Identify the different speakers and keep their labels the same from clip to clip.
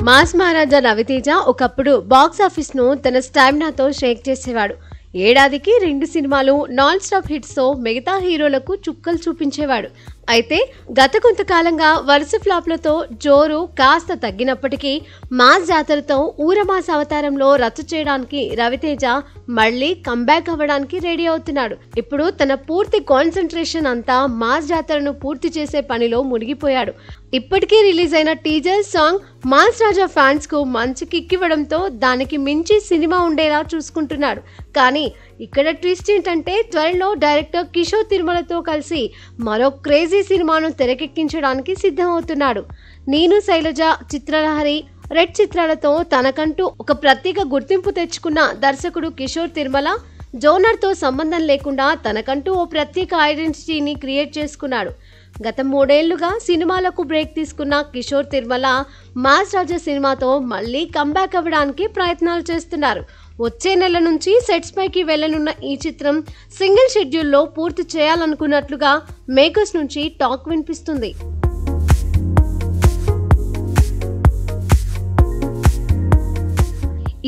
Speaker 1: Mass మహారాజా రవితేజ ఒకప్పుడు box office ను తన స్టామినాతో షేక్ చేసేవాడు. ఏడాదికి 2 సినిమాలు నాన్ స్టాప్ హిట్స్ తో మిగతా హీరోలకు చుక్కలు చూపించేవాడు. అయితే గత కొంతకాలంగా వరుస ఫ్లాప్లతో జోరు కాస్త తగ్గినప్పటికీ మాస్ జాతరతో ఊరమాస్ అవతారంలో రచ్చ చేయడానికి రవితేజ మళ్లీ కంబ్యాక్ అవ్వడానికి రెడీ అవుతున్నాడు. ఇప్పుడు తన పూర్తి కాన్సంట్రేషన్ అంతా మాస్ జాతరను పూర్తి చేసే పనిలో మునిగిపోయాడు. ఇప్పటికీ రిలీజ్ అయిన టీజర్ సాంగ్ మాస్ రాజా ఫ్యాన్స్ కు మంచి కిక్ ఇవ్వడంతో దానికి మించి సినిమా ఉండేలా చూసుకుంటున్నాడు. కానీ ఇక్కడ ట్విస్ట్ ఏంటంటే త్వరలో డైరెక్టర్ కిషోర్ తిరుమలతో కలిసి మరో క్రేజీ సినిమాను తెరకెక్కించడానికి సిద్ధమవుతున్నాడు. నేను శైలజ, చిత్రలహరి, రెడ్ చిత్రాలతో తనకంటూ ఒక ప్రత్యేక గుర్తింపు తెచ్చుకున్న దర్శకుడు కిషోర్ తిరుమల జోనర్ తో సంబంధం లేకుండా తనకంటూ ఓ ప్రత్యేక ఐడెంటిటీని క్రియేట్ చేసుకున్నాడు. గత 3 ఏళ్లుగా సినిమాలకు బ్రేక్ తీసుకున్న కిషోర్ తిరుమల మాస్ రాజా సినిమాతో మళ్లీ కంబ్యాక్ అవ్వడానికి ప్రయత్నాలు చేస్తున్నారు. వచ్చే నెల నుంచి సెట్స్ పైకి వెళ్లనున్న ఈ చిత్రం సింగిల్ షెడ్యూల్లో పూర్తి చేయాలనుకున్నట్లుగా మేకర్స్ నుంచి టాక్ వినిపిస్తుంది.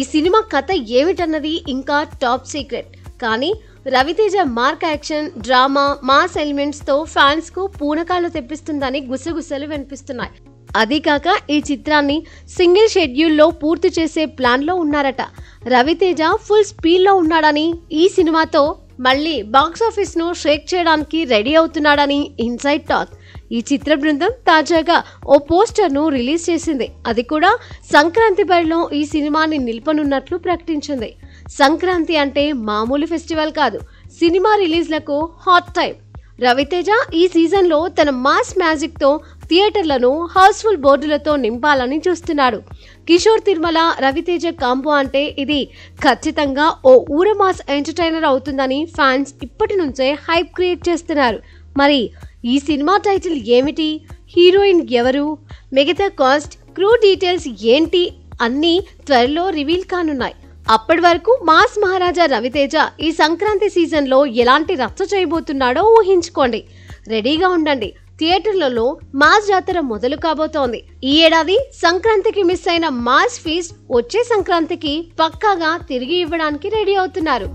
Speaker 1: ఈ సినిమా కథ ఏమిటన్నది ఇంకా టాప్ సీక్రెట్. కానీ Ravi Teja mark action, drama, mass elements తో ఫ్యాన్స్ కు పూనకాలు తెప్పిస్తుందని గుసగుసలు వినిపిస్తున్నాయి. అదీకాక ఈ చిత్రాన్ని సింగిల్ షెడ్యూల్లో పూర్తి చేసే ప్లాన్ లో ఉన్నారట. రవితేజ ఫుల్ స్పీడ్ లో ఉన్నాడని, ఈ సినిమాతో మళ్ళీ బాక్స్ ఆఫీస్ ను షేక్ చేయడానికి రెడీ అవుతున్నాడని ఇన్సైడ్ టాక్. ఈ చిత్ర బృందం తాజాగా ఓ పోస్టర్ ను రిలీజ్ చేసింది. అది కూడా సంక్రాంతి బరిలో ఈ సినిమాని నిలపనున్నట్లు ప్రకటించింది. సంక్రాంతి అంటే మామూలు ఫెస్టివల్ కాదు, సినిమా రిలీజ్లకు హాట్ టైం. రవితేజ ఈ సీజన్ లో తన మాస్ మ్యాజిక్ తో థియేటర్లను హౌస్ఫుల్ బోర్డులతో నింపాలని చూస్తున్నాడు. కిషోర్ తిరుమల, రవితేజ కాంబో అంటే ఇది ఖచ్చితంగా ఓ ఊరమాస్ ఎంటర్టైనర్ అవుతుందని ఫ్యాన్స్ ఇప్పటి నుంచే హైప్ క్రియేట్ చేస్తున్నారు. మరి ఈ సినిమా టైటిల్ ఏమిటి, హీరోయిన్ ఎవరు, మిగతా కాస్ట్, క్రూ డీటెయిల్స్ ఏంటి అన్నీ త్వరలో రివీల్ కానున్నాయి. అప్పటి వరకు మాస్ మహారాజా రవితేజ ఈ సంక్రాంతి సీజన్ లో ఎలాంటి రచ్చ చేయబోతున్నాడో ఊహించుకోండి. రెడీగా ఉండండి, థియేటర్లలో మాస్ జాతర మొదలు కాబోతోంది. ఈ ఏడాది సంక్రాంతికి మిస్ అయిన మాస్ ఫీస్ట్ వచ్చే సంక్రాంతికి పక్కాగా తిరిగి ఇవ్వడానికి రెడీ అవుతున్నారు.